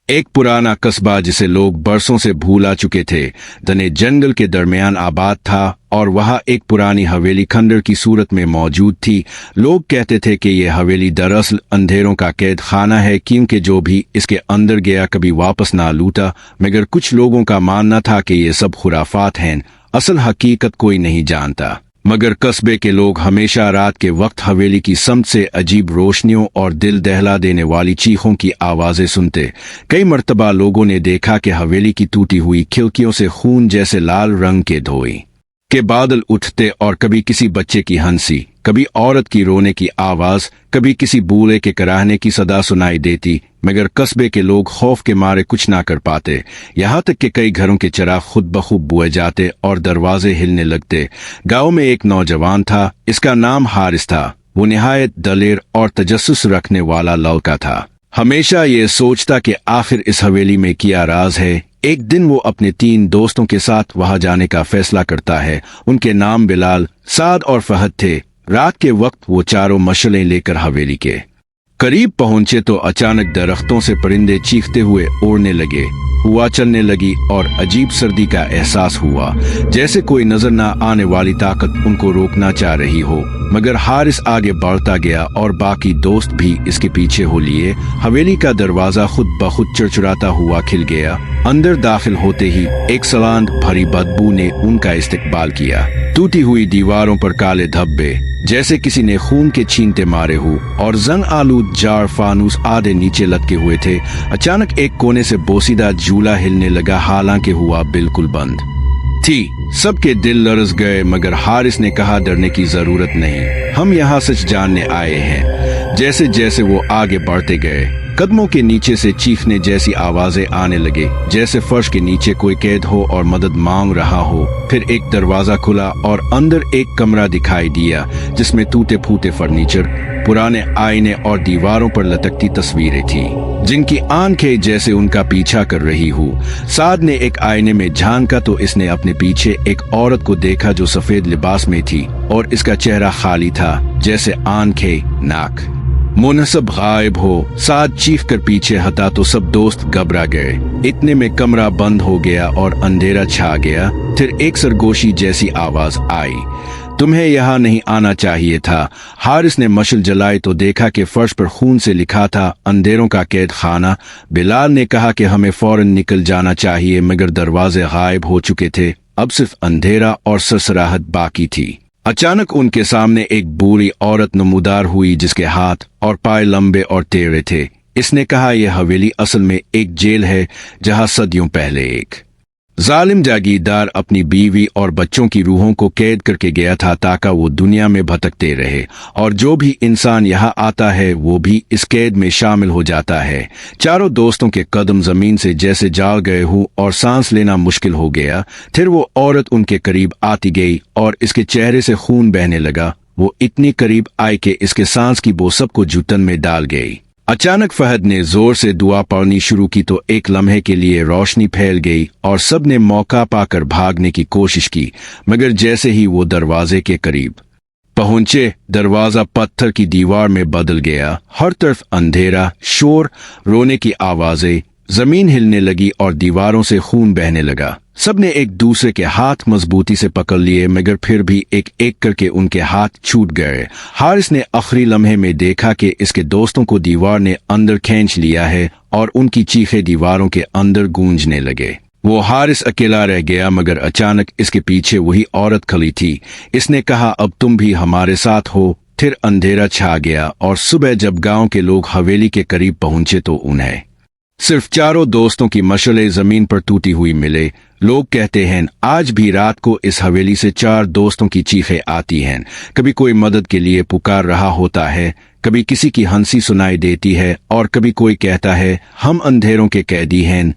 ایک पुराना कस्बा जिसे लोग बरसों से भूला चुके थे घने जंगल के दरमियान आबाद था और वहाँ एक पुरानी हवेली खंडर की सूरत में मौजूद थी। लोग कहते थे कि ये हवेली दरअसल अंधेरों का कैद खाना है क्योंकि जो भी इसके अंदर गया कभी वापस ना लौटा। मगर कुछ लोगों का मानना था कि ये सब खुराफात हैं, असल हकीकत कोई नहीं जानता। मगर कस्बे के लोग हमेशा रात के वक्त हवेली की समत से अजीब रोशनियों और दिल दहला देने वाली चीखों की आवाजें सुनते। कई मर्तबा लोगों ने देखा कि हवेली की टूटी हुई खिड़कियों से खून जैसे लाल रंग के धोए के बादल उठते और कभी किसी बच्चे की हंसी, कभी औरत की रोने की आवाज, कभी किसी बूढ़े के कराहने की सदा सुनाई देती। मगर कस्बे के लोग खौफ के मारे कुछ ना कर पाते। यहाँ तक कि कई घरों के चिराग खुद बखुद बुए जाते और दरवाजे हिलने लगते। गांव में एक नौजवान था, इसका नाम हारिस था। वो निहायत दलेर और तजस्सुस रखने वाला लड़का था। हमेशा ये सोचता कि आखिर इस हवेली में क्या राज है। एक दिन वो अपने 3 दोस्तों के साथ वहां जाने का फैसला करता है। उनके नाम बिलाल, साद और फहद थे। रात के वक्त वो चारों मशलें लेकर हवेली के करीब पहुंचे तो अचानक दरख्तों से परिंदे चीखते हुए उड़ने लगे। हवा चलने लगी और अजीब सर्दी का एहसास हुआ, जैसे कोई नजर न आने वाली ताकत उनको रोकना चाह रही हो। मगर हारिस आगे बढ़ता गया और बाकी दोस्त भी इसके पीछे हो लिए। हवेली का दरवाजा खुद बखुद चिड़चिड़ाता हुआ खिल गया। अंदर दाखिल होते ही एक सलांद भरी बदबू ने उनका इस्तकबाल किया। टूटी हुई दीवारों पर काले धब्बे जैसे किसी ने खून के छींटे मारे हो और जंग आलूद जार फानूस आधे नीचे लटके हुए थे। अचानक एक कोने से बोसीदा झूला हिलने लगा, हालांकि हुआ बिल्कुल बंद थी। सबके दिल लरस गए, मगर हारिस ने कहा डरने की जरूरत नहीं, हम यहाँ सच जानने आए हैं। जैसे जैसे वो आगे बढ़ते गए, कदमों के नीचे से चीखने जैसी आवाजें आने लगे, जैसे फर्श के नीचे कोई कैद हो और मदद मांग रहा हो। फिर एक दरवाजा खुला और अंदर एक कमरा दिखाई दिया जिसमें टूटे फूटे फर्नीचर, पुराने आईने और दीवारों पर लटकती तस्वीरें थी जिनकी आंखें जैसे उनका पीछा कर रही हो। साद ने एक आईने में झांका तो इसने अपने पीछे एक औरत को देखा जो सफेद लिबास में थी और इसका चेहरा खाली था, जैसे आंखें नाक मुंह सब गायब हो। साद चीख कर पीछे हटा तो सब दोस्त घबरा गए। इतने में कमरा बंद हो गया और अंधेरा छा गया। फिर एक सरगोशी जैसी आवाज आई, तुम्हें यहाँ नहीं आना चाहिए था। हारिस ने मशल जलाई तो देखा कि फर्श पर खून से लिखा था, अंधेरों का कैद खाना। बिलाल ने कहा कि हमें फौरन निकल जाना चाहिए, मगर दरवाजे गायब हो चुके थे। अब सिर्फ अंधेरा और सरसराहट बाकी थी। अचानक उनके सामने एक बूढ़ी औरत नमूदार हुई जिसके हाथ और पाए लंबे और टेढ़े थे। इसने कहा, यह हवेली असल में एक जेल है जहां सदियों पहले एक जालिम जागीरदार अपनी बीवी और बच्चों की रूहों को कैद करके गया था ताकि वो दुनिया में भटकते रहे, और जो भी इंसान यहाँ आता है वो भी इस कैद में शामिल हो जाता है। चारों दोस्तों के कदम जमीन से जैसे जाल गए हो और सांस लेना मुश्किल हो गया। फिर वो औरत उनके करीब आती गई और इसके चेहरे से खून बहने लगा। वो इतनी करीब आई कि इसके सांस की बो सबको जुटन में डाल गई। अचानक फहद ने जोर से दुआ पढ़नी शुरू की तो एक लम्हे के लिए रोशनी फैल गई और सब ने मौका पाकर भागने की कोशिश की। मगर जैसे ही वो दरवाजे के करीब पहुंचे, दरवाजा पत्थर की दीवार में बदल गया। हर तरफ अंधेरा, शोर, रोने की आवाजें, जमीन हिलने लगी और दीवारों से खून बहने लगा। सबने एक दूसरे के हाथ मजबूती से पकड़ लिए, मगर फिर भी एक एक करके उनके हाथ छूट गए। हारिस ने आखिरी लम्हे में देखा कि इसके दोस्तों को दीवार ने अंदर खींच लिया है और उनकी चीखें दीवारों के अंदर गूंजने लगे। वो हारिस अकेला रह गया, मगर अचानक इसके पीछे वही औरत खड़ी थी। इसने कहा, अब तुम भी हमारे साथ हो। फिर अंधेरा छा गया और सुबह जब गांव के लोग हवेली के करीब पहुंचे तो उन्हें सिर्फ चारों दोस्तों की मशलें जमीन पर टूटी हुई मिले। लोग कहते हैं आज भी रात को इस हवेली से 4 दोस्तों की चीखें आती हैं। कभी कोई मदद के लिए पुकार रहा होता है, कभी किसी की हंसी सुनाई देती है और कभी कोई कहता है हम अंधेरों के कैदी हैं।